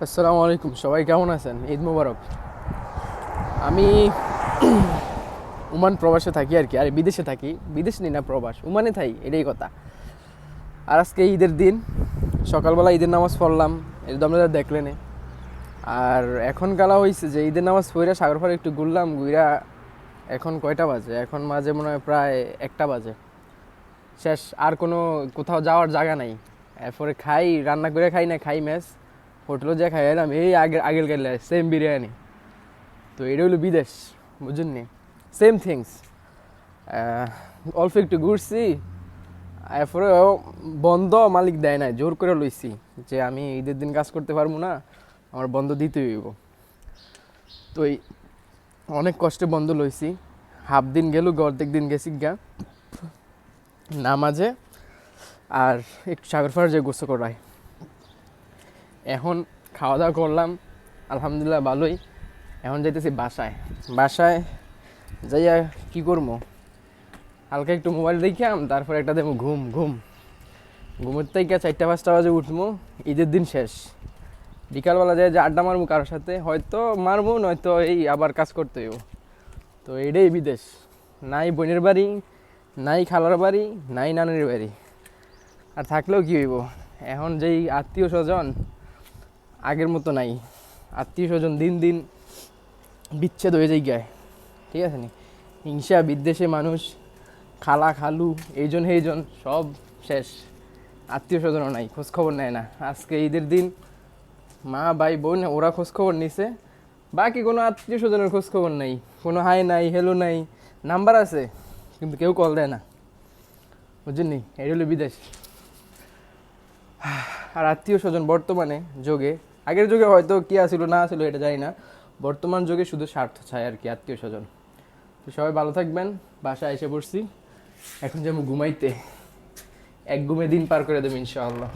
আসসালামু আলাইকুম, সবাই কেমন আছেন? ঈদ মোবারক। আমি ওমান প্রবাসে থাকি আর কি, আরে বিদেশে থাকি, বিদেশ নেই না প্রবাস, ওমানে থাকি, এটাই কথা। আর আজকে ঈদের দিন, সকালবেলা ঈদের নামাজ পড়লাম, এটা তো আপনারা দেখলেন। আর এখন কালা হয়েছে যে ঈদের নামাজ পড়ে সাগর পাড়ে একটু ঘুরলাম, ঘুরা এখন কয়টা বাজে? এখন মাঝে মনে হয় প্রায় 1টা বাজে। শেষ, আর কোনো কোথাও যাওয়ার জায়গা নাই। এরপরে খাই, রান্না করে খাই না, খাই মেস হোটেলে যা খাই এলাম, এই আগের গেলে সেম বিরিয়ানি। তো এটা হলো বিদেশ, বুঝুন নি, সেম থিংস। অল্প একটু ঘুরছি, এরপরে বন্ধ মালিক দেয় নাই, জোর করে লইছি যে আমি ঈদের দিন কাজ করতে পারবো না, আমার বন্ধ দিতে হইব। তো এই অনেক কষ্টে বন্ধ লইছি, হাফ দিন গেল, অর্ধেক দিন গেছি গা নামাজে, আর একটু সাগর ফাগর যে গোসল করায়। এখন খাওয়া দাওয়া করলাম, আলহামদুলিল্লাহ ভালোই। এখন যাইতেছি বাসায়। বাসায় যাইয়া কি করবো, হালকা একটু মোবাইল দেখাম, তারপর একটা দেবো ঘুম ঘুম। ঘুমের থেকে 4টা 5টা বাজে উঠবো, ঈদের দিন শেষ। বিকালবেলা যায় যে আড্ডা মারবো কারোর সাথে, হয়তো মারবো, নয়তো এই আবার কাজ করতে হইব। তো এটাই বিদেশ, নাই বোনের বাড়ি, নাই খালার বাড়ি, নাই নানির বাড়ি। আর থাকলেও কি হইব, এখন যেই আত্মীয় স্বজন আগের মতো নাই। আত্মীয় স্বজন দিন দিন বিচ্ছেদ হয়ে যায় গায়ে, ঠিক আছে নি? হিংসা বিদ্বেষে মানুষ, খালা খালু এইজন সব শেষ। আত্মীয় স্বজনও নাই, খোঁজখবর নেয় না। আজকে ঈদের দিন মা ভাই বোন ওরা খোঁজখবর নিছে, বাকি কোনো আত্মীয় স্বজনের খোঁজখবর নেই, কোনো হাই নাই, হেলো নাই। নাম্বার আছে কিন্তু কেউ কল দেয় না, বুঝছেন নি? এটা হলো বিদেশ। আর আত্মীয় স্বজন বর্তমানে যোগে, আগের যুগে হয়তো কি আসিল না আসিল এটা জানি না, বর্তমান যুগে শুধু স্বার্থ চায় আর কি আত্মীয় স্বজন। তো সবাই ভালো থাকবেন। বাসায় এসে পড়ছি, এখন যেমন ঘুমাইতে, এক ঘুমে দিন পার করে দেবো ইনশাআল্লাহ।